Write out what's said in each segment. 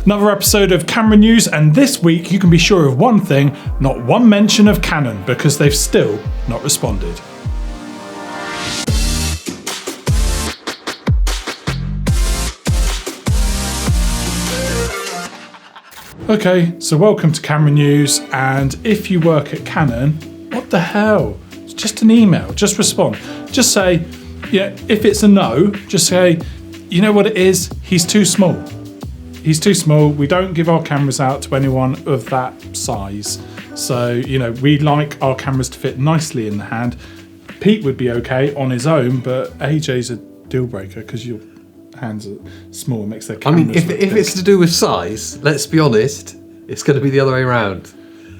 Another episode of Camera News, and this week you can be sure of one thing, not one mention of Canon, because they've still not responded. Okay, so welcome to Camera News, and if you work at Canon, what the hell? It's just an email, just respond. Just say, yeah, if it's a no, just say, you know what it is, he's too small. He's too small, we don't give our cameras out to anyone of that size. So, you know, we like our cameras to fit nicely in the hand. Pete would be okay on his own, but AJ's a deal breaker because your hands are small, makes their cameras if it's to do with size, let's be honest, it's going to be the other way around.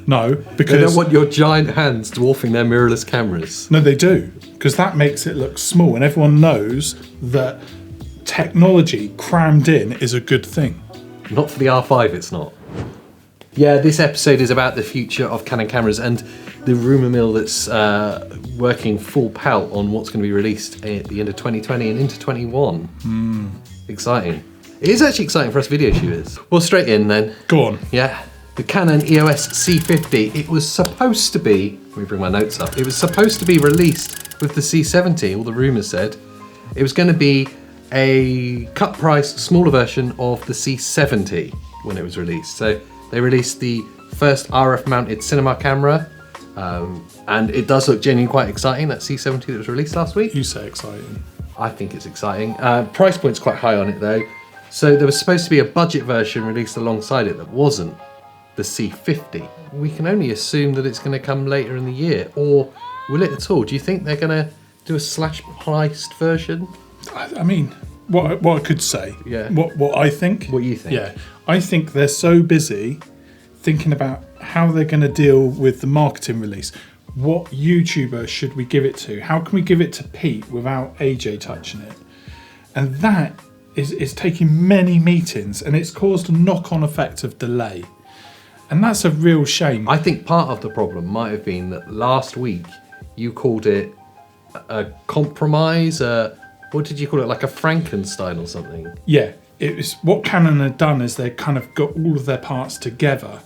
No, because they don't want your giant hands dwarfing their mirrorless cameras. No, they do, because that makes it look small, and everyone knows that technology crammed in is a good thing. Not for the R5, it's not. Yeah, this episode is about the future of Canon cameras and the rumour mill that's working full pelt on what's going to be released at the end of 2020 and into 21. Exciting. It is actually exciting for us video shooters. Well, straight in then. Go on. Yeah. The Canon EOS C50. It was supposed to be, let me bring my notes up. It was supposed to be released with the C70, all the rumours said. It was going to be a cut price, smaller version of the C70 when it was released. So they released the first RF mounted cinema camera, and it does look genuinely quite exciting, that C70 that was released last week. You say exciting. I think it's exciting. Price point's quite high on it though. So there was supposed to be a budget version released alongside it that wasn't the C50. We can only assume that it's going to come later in the year, or will it at all? Do you think they're going to do a slash-priced version? I mean, what I could say, yeah. What I think. What you think? Yeah, I think they're so busy thinking about how they're going to deal with the marketing release. What YouTuber should we give it to? How can we give it to Pete without AJ touching it? And that is taking many meetings, and it's caused a knock-on effect of delay. And that's a real shame. I think part of the problem might have been that last week you called it a compromise, what did you call it, like a Frankenstein or something? Yeah, it was what Canon had done is they kind of got all of their parts together,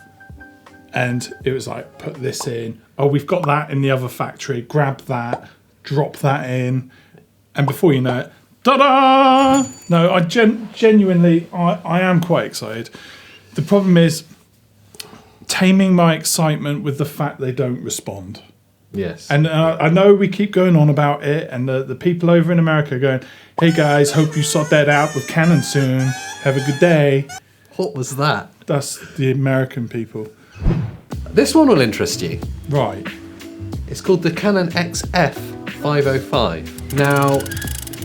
and it was like, put this in, oh, we've got that in the other factory, grab that, drop that in, and before you know it, ta-da! No, I genuinely, I am quite excited. The problem is taming my excitement with the fact they don't respond. Yes. And I know we keep going on about it, and the people over in America are going, hey guys, hope you sort that out with Canon soon. Have a good day. What was that? That's the American people. This one will interest you. Right. It's called the Canon XF505. Now,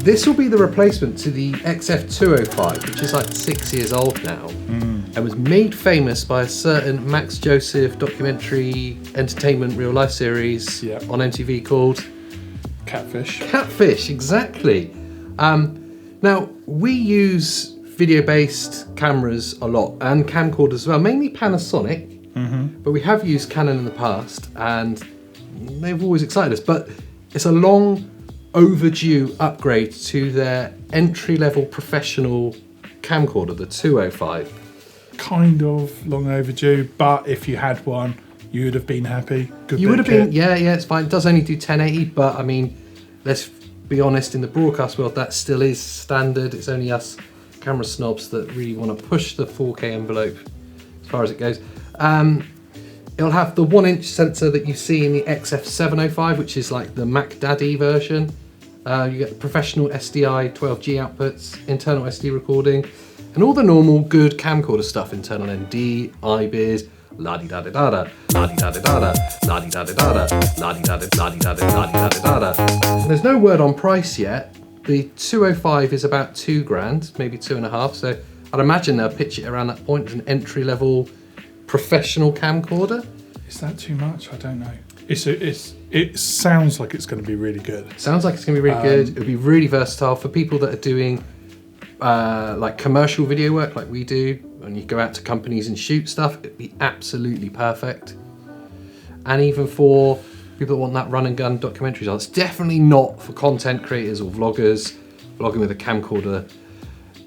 this will be the replacement to the XF205, which is like 6 years old now, and was made famous by a certain Max Joseph documentary entertainment real life series on MTV called Catfish. Catfish, exactly. Now, we use video-based cameras a lot, and camcorders as well, mainly Panasonic, but we have used Canon in the past, and they've always excited us, but it's a long overdue upgrade to their entry-level professional camcorder, the 205. Kind of long overdue, but if you had one, you would have been happy. Good You would have kit. been, yeah, it's fine. It does only do 1080, but I mean, let's be honest, in the broadcast world, that still is standard. It's only us camera snobs that really want to push the 4K envelope as far as it goes. It'll have the 1-inch sensor that you see in the XF705, which is like the Mac Daddy version. You get professional SDI 12G outputs, internal SD recording, and all the normal good camcorder stuff, internal ND, IBIS, la-di-da-di-da-da, la-di-da-di-da-da, la-di-da-di-da-da, la-di-da-di-da-di-da-da, la-di-da-di-da-da. There's no word on price yet. The 205 is about $2,000, maybe 2.5, so I'd imagine they'll pitch it around that point as an entry-level professional camcorder. Is that too much? I don't know. It sounds like it's going to be really good. Sounds like it's going to be really good. It'll be really versatile for people that are doing like commercial video work like we do. When you go out to companies and shoot stuff, it'd be absolutely perfect. And even for people that want that run and gun documentary style, it's definitely not for content creators or vloggers. Vlogging with a camcorder,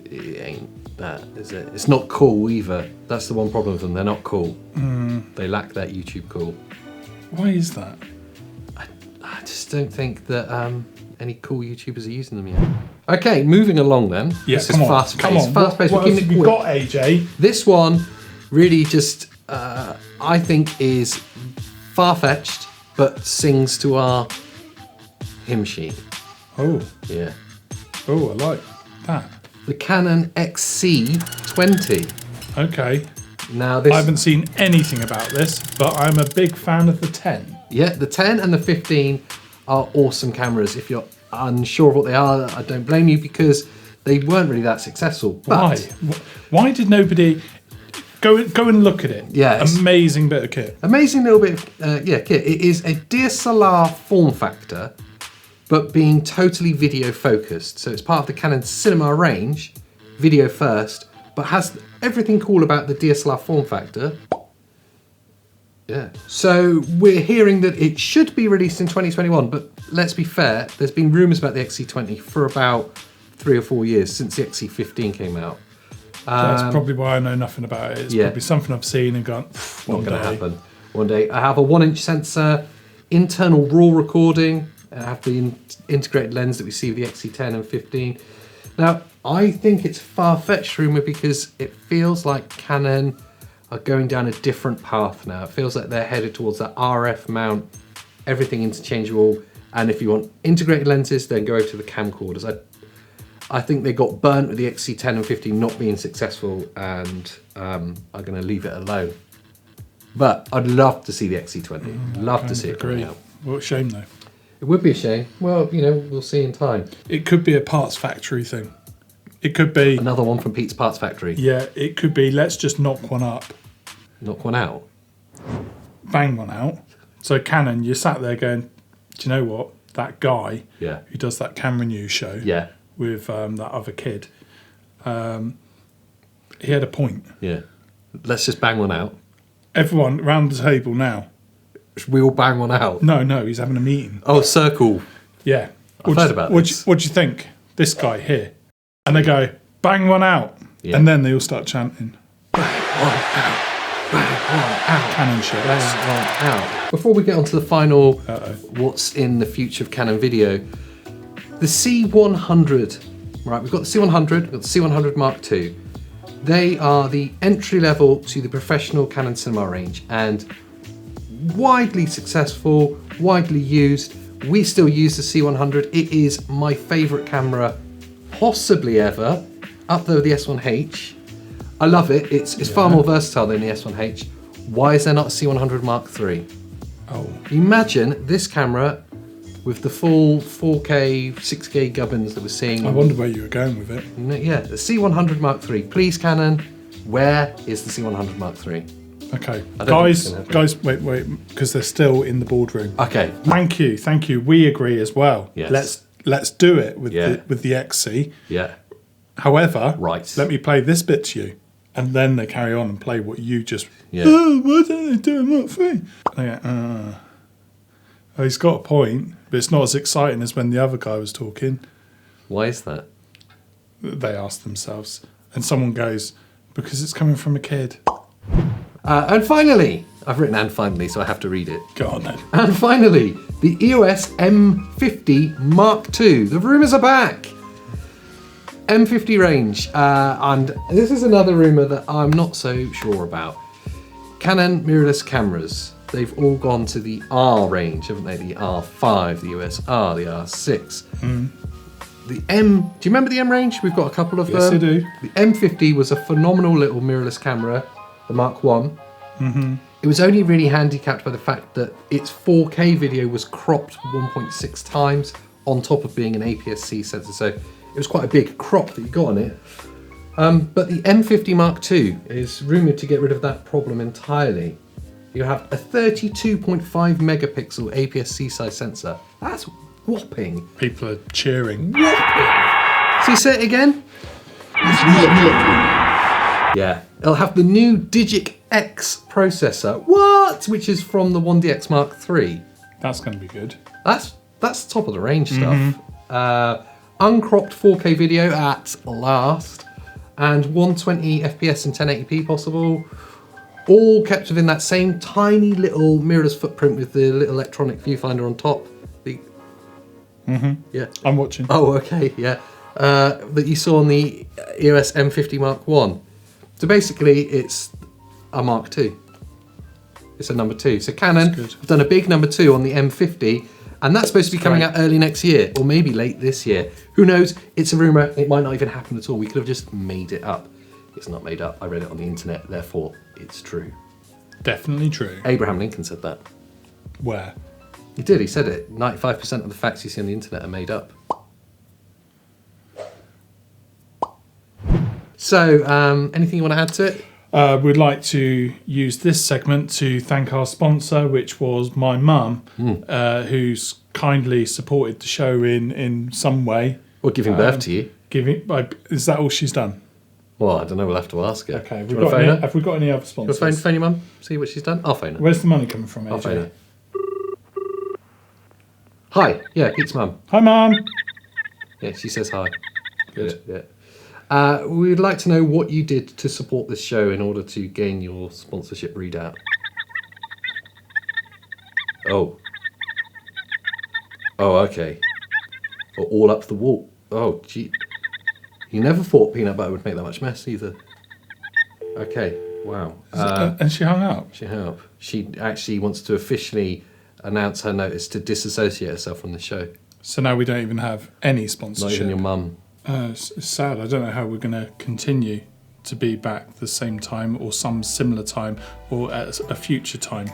it ain't that, is it? It's not cool either. That's the one problem with them. They're not cool. They lack that YouTube cool. Why is that? I just don't think that any cool YouTubers are using them yet. Okay, moving along then. Yeah, this is fast-paced. Come on. Fast-paced. What else have you got, AJ? This one really just, I think, is far-fetched, but sings to our hymn sheet. Oh. Yeah. Oh, I like that. The Canon XC20. Okay. Now this, I haven't seen anything about this, but I'm a big fan of the 10. Yeah, the 10 and the 15 are awesome cameras. If you're unsure of what they are, I don't blame you, because they weren't really that successful. But Why did nobody go and look at it? Yeah, amazing bit of kit. Amazing little bit of kit. It is a DSLR form factor, but being totally video focused. So it's part of the Canon cinema range, video first, but has everything cool about the DSLR form factor. Yeah. So we're hearing that it should be released in 2021, but let's be fair, there's been rumours about the XC20 for about 3 or 4 years, since the XC15 came out. That's probably why I know nothing about it. It's probably something I've seen and gone, not going to happen. One day. I have a 1-inch sensor, internal RAW recording. I have the integrated lens that we see with the XC10 and 15. Now, I think it's far-fetched rumour because it feels like Canon are going down a different path now. It feels like they're headed towards that RF mount, everything interchangeable. And if you want integrated lenses, then go over to the camcorders. I think they got burnt with the XC10 and 15 not being successful, and are going to leave it alone. But I'd love to see the XC20. Love to see it coming out. What a shame though. It would be a shame. Well, you know, we'll see in time. It could be a parts factory thing. It could be another one from Pete's Parts Factory. Yeah, it could be let's just knock one up. Knock one out? Bang one out. So Canon, you're sat there going, do you know what? That guy who does that camera news show with that other kid, he had a point. Yeah. Let's just bang one out. Everyone around the table now. We all bang one out? No, he's having a meeting. Oh, circle. Yeah. I've heard about this. What do you think? This guy here. And they go, bang one out. Yeah. And then they all start chanting. Bang one out. Bang one out. Canon shots. Bang one out. Before we get on to the final, what's in the future of Canon video, the C100. Right, we've got the C100, we've got the C100 Mark II. They are the entry level to the professional Canon cinema range, and widely successful, widely used. We still use the C100. It is my favourite camera possibly ever, up there with the S1H. I love it. It's far more versatile than the S1H. Why is there not a C100 Mark III? Oh. Imagine this camera with the full 4K, 6K gubbins that we're seeing. I wonder where you were going with it. Yeah, the C100 Mark III. Please, Canon, where is the C100 Mark III? Okay, guys, wait, because they're still in the boardroom. Okay. Thank you. We agree as well. Yes. Let's do it with the XC. Yeah. However, let me play this bit to you, and then they carry on and play what you just. Yeah. Oh, why don't they do a Mark III? They go, oh, he's got a point, but it's not as exciting as when the other guy was talking. Why is that? They ask themselves, and someone goes, because it's coming from a kid. And finally, I've written "and finally," so I have to read it. Go on then. And finally, the EOS M50 Mark II. The rumours are back. M50 range, and this is another rumour that I'm not so sure about. Canon mirrorless cameras. They've all gone to the R range, haven't they? The R5, the EOS R, the R6. The M, do you remember the M range? We've got a couple of them. Yes, I do. The M50 was a phenomenal little mirrorless camera, the Mark I. It was only really handicapped by the fact that its 4K video was cropped 1.6 times on top of being an APS-C sensor. So it was quite a big crop that you got on it. But the M50 Mark II is rumoured to get rid of that problem entirely. You have a 32.5 megapixel APS-C size sensor. That's whopping. People are cheering. Whopping. See, say it again? Yeah. It'll have the new Digic X processor. What? Which is from the 1DX Mark III. That's going to be good. That's top of the range stuff. Uncropped 4K video at last. and 120 FPS and 1080p possible. All kept within that same tiny little mirrorless footprint with the little electronic viewfinder on top. Yeah. I'm watching. Oh, okay, yeah. That you saw on the EOS M50 Mark 1. So basically, it's a Mark II. It's a number 2. So Canon have done a big number 2 on the M50, and that's supposed to be coming out early next year, or maybe late this year. Who knows? It's a rumour. It might not even happen at all. We could have just made it up. It's not made up. I read it on the internet, therefore it's true. Definitely true. Abraham Lincoln said that. Where? He did. He said it. 95% of the facts you see on the internet are made up. So, anything you want to add to it? We'd like to use this segment to thank our sponsor, which was my mum, who's kindly supported the show in some way. Or giving birth to you. Is that all she's done? Well, I don't know. We'll have to ask her. Okay. Have we got any other sponsors? You want to phone your mum? See what she's done? I'll phone her. Where's the money coming from, AJ? I'll phone her. Hi. Yeah, Pete's mum. Hi, Mum. Yeah, she says hi. Good. Yeah. We'd like to know what you did to support this show in order to gain your sponsorship readout. Oh. Oh, okay. All up the wall. Oh, gee. You never thought peanut butter would make that much mess either. Okay, wow. And she hung up. She hung up. She actually wants to officially announce her notice to disassociate herself from the show. So now we don't even have any sponsorship. Not even your mum. It's sad. I don't know how we're going to continue to be back the same time or some similar time or at a future time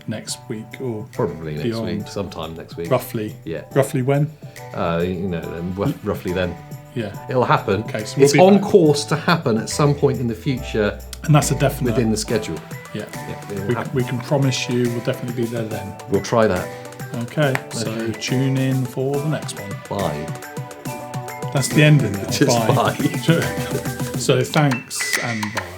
next week or probably next beyond. week, sometime next week. Roughly. Yeah. Roughly when? Roughly then. Yeah. It'll happen. Okay, so we'll it's be on back. course to happen at some point in the future. And that's a definite. Within the schedule. Yeah. Yeah, We can promise you we'll definitely be there then. We'll try that. Okay. So tune in for the next one. Bye. That's the ending now. Just bye. So thanks and bye.